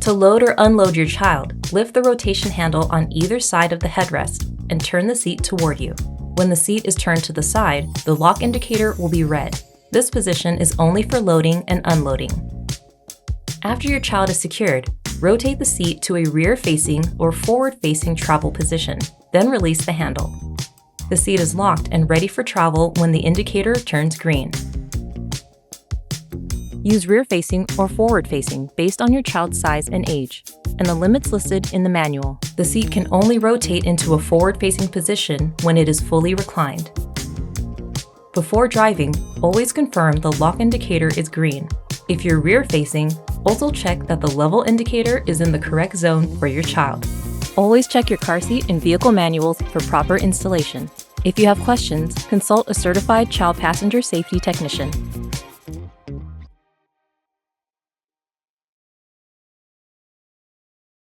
To load or unload your child, lift the rotation handle on either side of the headrest and turn the seat toward you. When the seat is turned to the side, the lock indicator will be red. This position is only for loading and unloading. After your child is secured, rotate the seat to a rear-facing or forward-facing travel position, then release the handle. The seat is locked and ready for travel when the indicator turns green. Use rear-facing or forward-facing based on your child's size and age, and the limits listed in the manual. The seat can only rotate into a forward-facing position when it is fully reclined. Before driving, always confirm the lock indicator is green. If you're rear-facing, also check that the level indicator is in the correct zone for your child. Always check your car seat and vehicle manuals for proper installation. If you have questions, consult a certified child passenger safety technician.